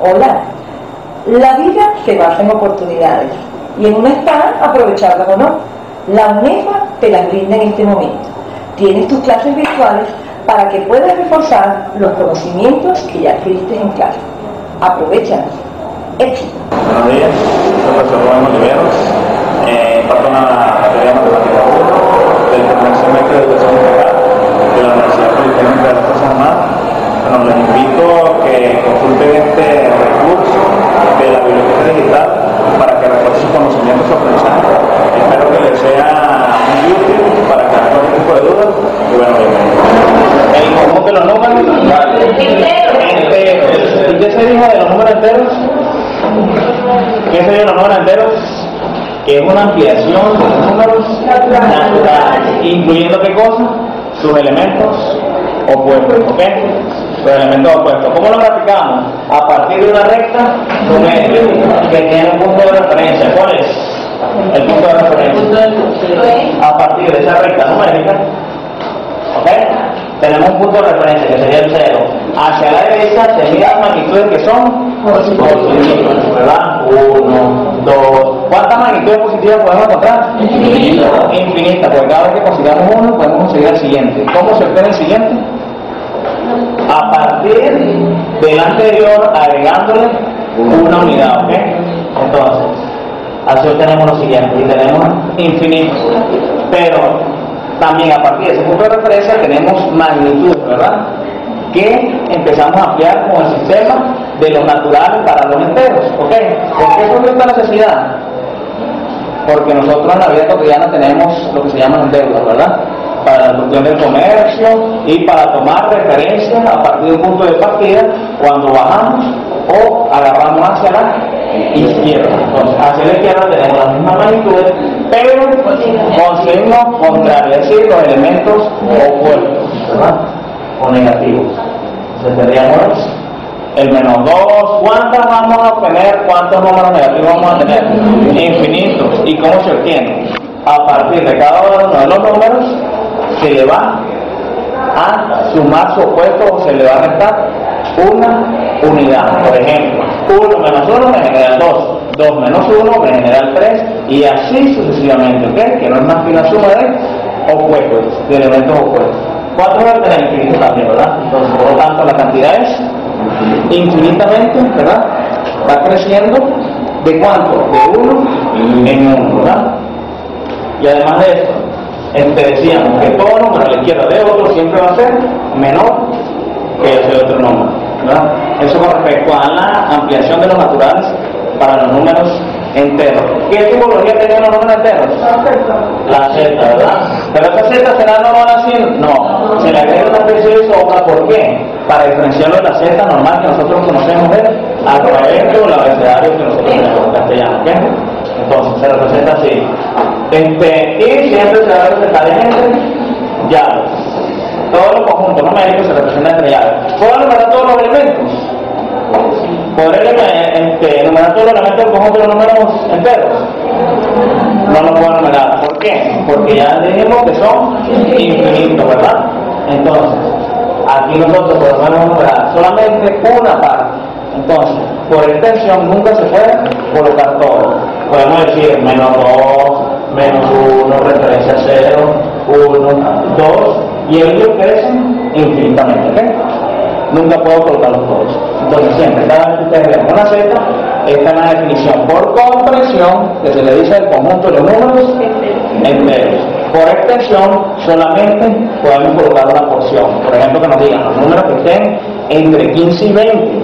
Hola. La vida se basa en oportunidades y en una está aprovecharlas o no. La UNEFA te las brinda en este momento. Tienes tus clases virtuales para que puedas reforzar los conocimientos que ya adquiriste en clase. Aprovéchalas. Éxito. Buenos días, soy el profesor Rubén Oliveros, imparto una materia de matemática 1 del primer semestre de educación integral de la Universidad Politécnica de las Fuerzas Armadas. Bueno, les invito a que consulten este recurso de la biblioteca digital para que refuercen sus conocimientos sobre aprendizaje. Espero que les sea muy útil para que hagan cualquier tipo de dudas. Y bueno, el conjunto de los números enteros. ¿Y qué se dijo de los números enteros? ¿Qué se dijo de los números enteros? Que es una ampliación de los números naturales, incluyendo ¿qué cosa? Sus elementos opuestos, ¿ok? Sus elementos opuestos. ¿Cómo lo practicamos? A partir de una recta numérica que tiene un punto de referencia. ¿Cuál es el punto de referencia? A partir de esa recta numérica, ¿ok? Tenemos un punto de referencia que sería el 0. Hacia la derecha se miran magnitudes que son positivas, ¿verdad? 1, 2. ¿Cuántas magnitudes positivas podemos encontrar? Infinitas, porque cada vez que consigamos uno podemos conseguir el siguiente. ¿Cómo se obtiene el siguiente? A partir del anterior agregándole una unidad, ¿ok? Entonces, así obtenemos lo siguiente y tenemos infinito. Pero también a partir de ese punto de referencia tenemos magnitud, ¿verdad? Que empezamos a ampliar con el sistema de los naturales para los enteros, ¿ok? ¿Por qué surge esta necesidad? Porque nosotros en la vida cotidiana tenemos lo que se llaman deudas, ¿verdad? Para la cuestión del comercio y para tomar referencias a partir de un punto de partida cuando bajamos o agarramos hacia la izquierda. Entonces, hacia la izquierda tenemos las mismas magnitudes, pero con signo contrario, es decir, los elementos opuestos, ¿verdad? O negativos. Entonces tendríamos el menos 2, ¿cuántas vamos a obtener? ¿Cuántos números negativos vamos a tener? Infinitos. ¿Y cómo se obtiene? A partir de cada uno de los números se le va a sumar su opuesto o se le va a restar una unidad. Por ejemplo, 1 menos 1 me genera el 2, 2 menos 1 me genera el 3 y así sucesivamente, ¿ok? Que no es más que una suma de opuestos, de elementos opuestos. 4 va a tener infinito también, ¿verdad? Entonces, por lo tanto, la cantidad es infinitamente, ¿verdad? Va creciendo ¿de cuánto? De 1 en 1, ¿verdad? Y además de esto, decíamos que todo número a la izquierda de otro siempre va a ser menor que ese otro número, ¿verdad? Eso con respecto a la ampliación de los naturales para los números enteros. ¿Qué tipología tenían los números enteros? La z, ¿verdad? Pero esa z será normal así, no, se le agrega una especie de sombra. ¿Por qué? Para diferenciarlo de la z normal que nosotros conocemos del alfabeto o el abecedario que nosotros tenemos en castellano, ¿ok? Entonces se representa así, y siempre se va a representar entre llaves. Todos los conjuntos numéricos se representan entre llaves. ¿Puedo enumerar todos los elementos? ¿Podré enumerar todos los elementos del conjunto de los números enteros? No los puedo enumerar. ¿Por qué? Porque ya dijimos que son infinitos, ¿verdad? Entonces, aquí nosotros podemos enumerar solamente una parte. Entonces, por extensión nunca se puede colocar todo. Podemos decir menos 2, menos 1, referencia 0, 1, 2, y ellos crecen infinitamente, ¿ok? Nunca puedo colocarlos todos. Entonces siempre, cada vez que ustedes vean una z, esta es la definición por comprensión que se le dice al conjunto de los números enteros. Por extensión, solamente podemos colocar una porción. Por ejemplo, que nos digan los números que estén entre 15 y 20,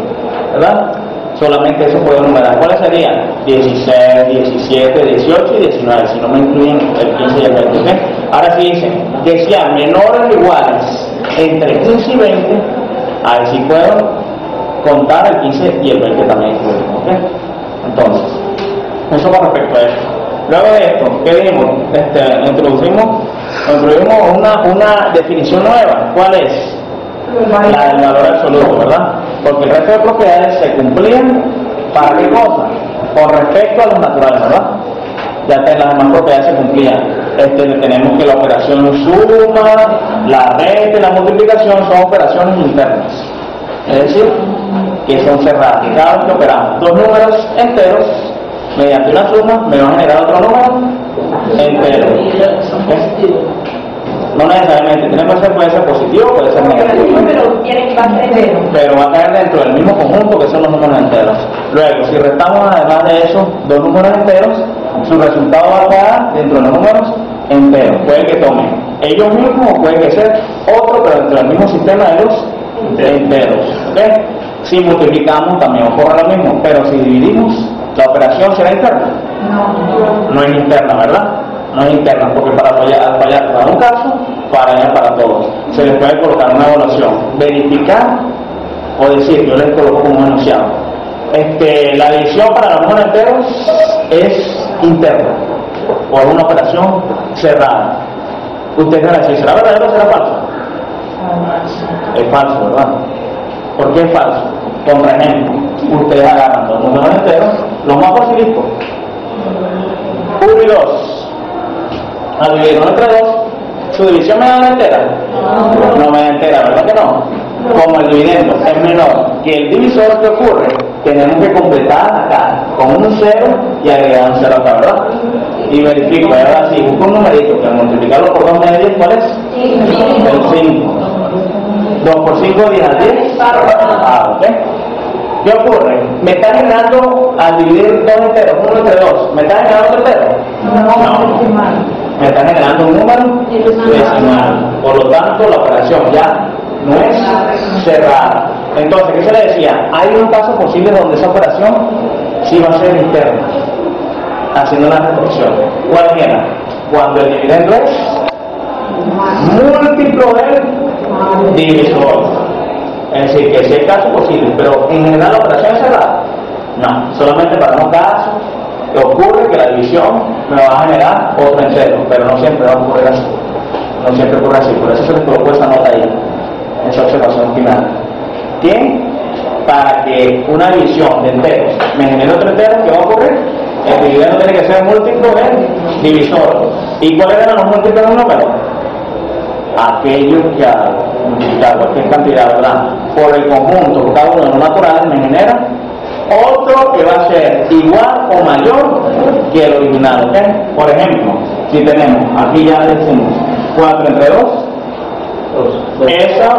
¿verdad? Solamente eso puedo enumerar. ¿Cuáles serían? 16, 17, 18 y 19, si no me incluyen el 15 y el 20, ¿ok? Ahora sí dicen que sean menores o iguales entre 15 y 20, ahí sí puedo contar el 15 y el 20 también, ¿ok? Entonces, eso con respecto a esto. Luego de esto, ¿qué dijimos? Introducimos una definición nueva. ¿Cuál es? La del valor absoluto, ¿verdad? Porque el resto de propiedades se cumplían ¿para qué cosa? Con respecto a los naturales, ¿verdad? Ya las demás propiedades se cumplían. Tenemos que la operación suma, la resta y la multiplicación son operaciones internas. Es decir, que son cerradas, que cada vez que operamos dos números enteros, mediante una suma, me va a generar otro número entero. No necesariamente, puede ser positivo, puede ser negativo. Pero va a caer dentro del mismo conjunto que son los números enteros. Luego, si restamos además de eso dos números enteros, su resultado va a quedar dentro de los números enteros. Puede que tome ellos mismos o puede que sea otro, pero dentro del mismo sistema de los enteros. ¿Okay? Si multiplicamos también ocurre lo mismo, pero si dividimos, ¿la operación será interna? No es interna, ¿verdad? No es interna, porque para fallar para un caso, para todos. Se les puede colocar una evaluación, verificar o decir, yo les coloco como un enunciado. La división para los números enteros es interna, o es una operación cerrada. Ustedes van a decir, ¿será verdadero o será falso? Es falso, ¿verdad? ¿Por qué es falso? Por ejemplo, ustedes agarran dos números enteros, los más facilitos, 1 y 2. Al dividirlo entre 2, ¿su división me da entera? No me da entera, ¿verdad que no? Como el dividendo es menor que el divisor, ¿qué ocurre? Tenemos que completar acá con un 0 y agregar un 0 acá, ¿verdad? Y verifico, y ahora sí, busco un numerito que al multiplicarlo por 2 me da 10, ¿cuál es? El 5. 2 por 5, 10 a 10. ¿Ok? ¿Qué ocurre? ¿Me está generando al dividir dos enteros, 1 entre 2? ¿Me está generando otro entero? No. Me está generando un número decimal. Por lo tanto, la operación ya no es cerrada. Entonces, ¿qué se le decía? Hay un caso posible donde esa operación sí va a ser interna, haciendo una restricción. ¿Cuál era? Cuando el dividendo es múltiplo del divisor. Es decir, que si hay caso posible, pero en general la operación es cerrada. No, solamente para unos casos que ocurre que la división me va a generar otro entero, pero no siempre va a ocurrir así. No siempre ocurre así, por eso se les colocó esa nota ahí, esa observación final. Que para que una división de enteros me genere otro entero, ¿qué va a ocurrir? El dividendo tiene que ser múltiplo del divisor. ¿Y cuáles eran los múltiplos de un número? Aquello que al multiplicar cualquier cantidad, ¿verdad?, por el conjunto, cada uno de los naturales me genera otro que va a ser igual o mayor que el original, ¿ok? Por ejemplo, si tenemos, aquí ya decimos 4 entre 2, esa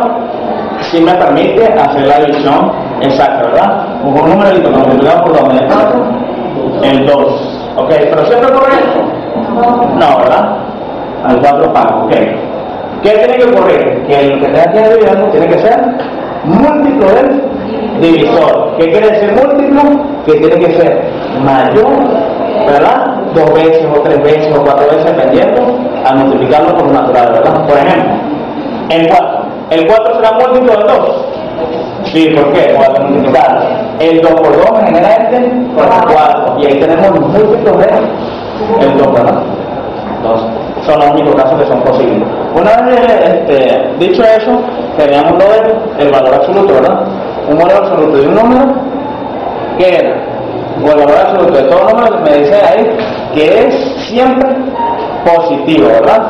sí me permite hacer la división exacta, ¿verdad? Un numerito que multiplicado por 2 me da 4, el 2, ¿ok? ¿Pero siempre ocurre esto? No, ¿verdad? Al 4 pago, ¿ok? ¿Qué tiene que ocurrir? Que lo que tenga que dividir tiene que ser múltiplo del divisor. ¿Qué quiere decir múltiplo? Que tiene que ser mayor, ¿verdad? 2 veces o 3 veces o 4 veces dependiendo al multiplicarlo por un natural, ¿verdad? Por ejemplo, el 4. ¿El 4 será múltiplo del 2? Sí, ¿por qué? Voy a multiplicar. El 2 por 2 me genera 4. Y ahí tenemos los múltiplos del 2, ¿verdad? Entonces, son los únicos casos que son posibles. Una vez dicho eso, teníamos lo del valor absoluto, ¿verdad? Un valor absoluto de un número, ¿qué era? O el valor absoluto de todo número me dice ahí que es siempre positivo, ¿verdad?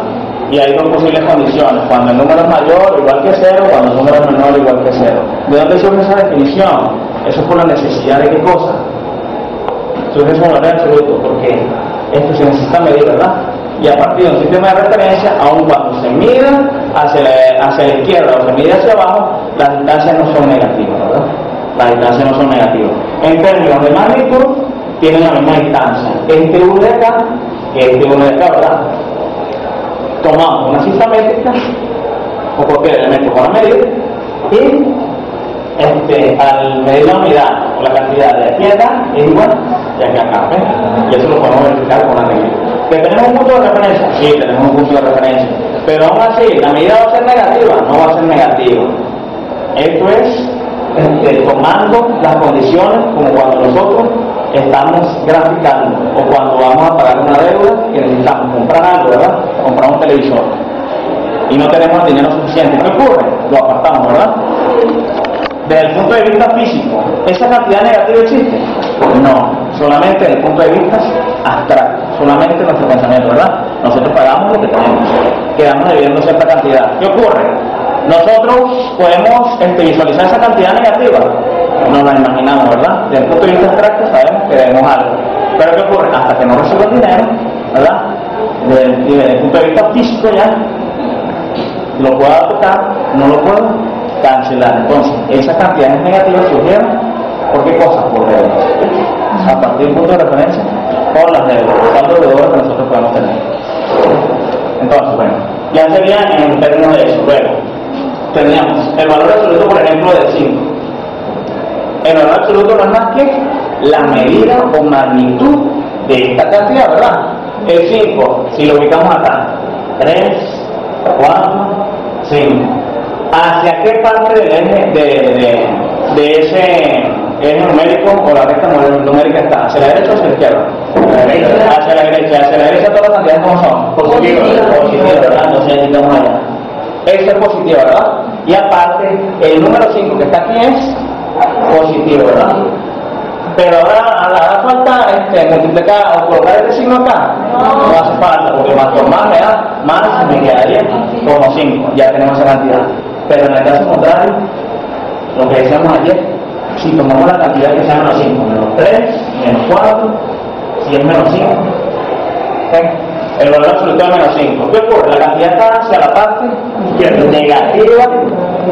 Y hay dos posibles condiciones: cuando el número es mayor igual que 0, cuando el número es menor igual que 0. ¿De dónde surge esa definición? Eso es por la necesidad de qué cosa. Surge ese valor absoluto porque esto se necesita medir, ¿verdad? Y a partir de un sistema de referencia, aun cuando se mida hacia la izquierda o se mide hacia abajo, las distancias no son negativas, ¿verdad? Las distancias no son negativas. En términos de magnitud, tienen la misma distancia. Este 1 de acá, este 1 de acá, ¿verdad? Tomamos una cinta métrica, o cualquier elemento para medir, y al medir la unidad o la cantidad de aquí a acá es igual de aquí a acá, ¿ves? Y eso lo podemos verificar con la medida. ¿Que tenemos un punto de referencia? Sí, tenemos un punto de referencia, pero aún así, ¿la medida va a ser negativa? No va a ser negativa. Esto es tomando las condiciones como cuando nosotros estamos graficando o cuando vamos a pagar una deuda que necesitamos comprar algo, ¿verdad? Comprar un televisor y no tenemos el dinero suficiente. ¿Qué ocurre? Lo apartamos, ¿verdad? Desde el punto de vista físico, ¿esa cantidad negativa existe? No, solamente desde el punto de vista abstracto, solamente nuestro pensamiento, ¿verdad? Nosotros pagamos lo que tenemos, quedamos debiendo cierta cantidad. ¿Qué ocurre? Nosotros podemos visualizar esa cantidad negativa. nos la imaginamos, ¿verdad? Desde el punto de vista abstracto sabemos que debemos algo. Pero ¿qué ocurre? Hasta que no recibo el dinero, ¿verdad? Desde el punto de vista físico ya, lo puedo tocar, no lo puedo cancelar. Entonces, esas cantidades negativas surgieron, ¿por qué cosas? Por deudas. A partir del punto de referencia, por las deudas, los saldos de deudas que nosotros podemos tener. Entonces, bueno, ya sería en términos de eso. Luego, teníamos el valor absoluto, por ejemplo, de 5. El valor absoluto no es más que la medida o magnitud de esta cantidad, ¿verdad? El 5, si lo ubicamos acá, 3, 4, 5. ¿Hacia qué parte del eje de ese eje numérico o la recta numérica está? ¿Hacia la derecha o hacia la izquierda? Hacia la derecha. Hacia la derecha todas las cantidades como son positivas, ¿verdad? Entonces ya estamos allá. Esto es positivo, ¿verdad? Y aparte, el número 5 que está aquí es positivo, ¿verdad? Pero ahora hará falta multiplicar o colocar este signo acá. No hace falta, porque por más me da, más me quedaría como 5. Ya tenemos esa cantidad. Pero en el caso contrario, lo que decíamos ayer, si tomamos la cantidad que sea menos 5, menos 3, menos 4, si es menos 5, ¿okay? El valor absoluto es menos 5. ¿Qué ocurre? La cantidad está hacia la parte negativa,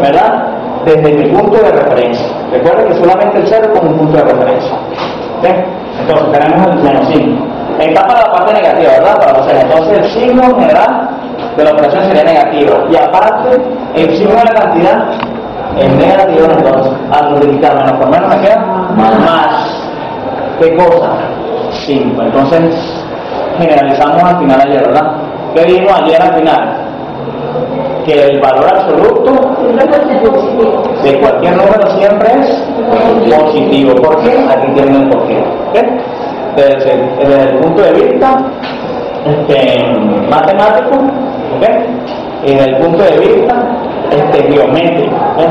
¿verdad? Desde mi punto de referencia. Recuerden que solamente el 0 es como un punto de referencia. ¿Okay? Entonces tenemos el menos 5. Está para la parte negativa, ¿verdad? Para los 0. Entonces el signo general de la operación sería negativa. Y aparte, el signo de la cantidad es negativo, entonces al multiplicar menos por menos me queda más. ¿Qué cosa? 5. Entonces generalizamos al final ayer, ¿verdad? ¿Qué dijimos ayer al final? Que el valor absoluto de cualquier número siempre es positivo. ¿Por qué? Aquí tienen el porqué. ¿Okay? Desde el punto de vista matemático, ¿okay? Y desde el punto de vista geométrico, ¿okay?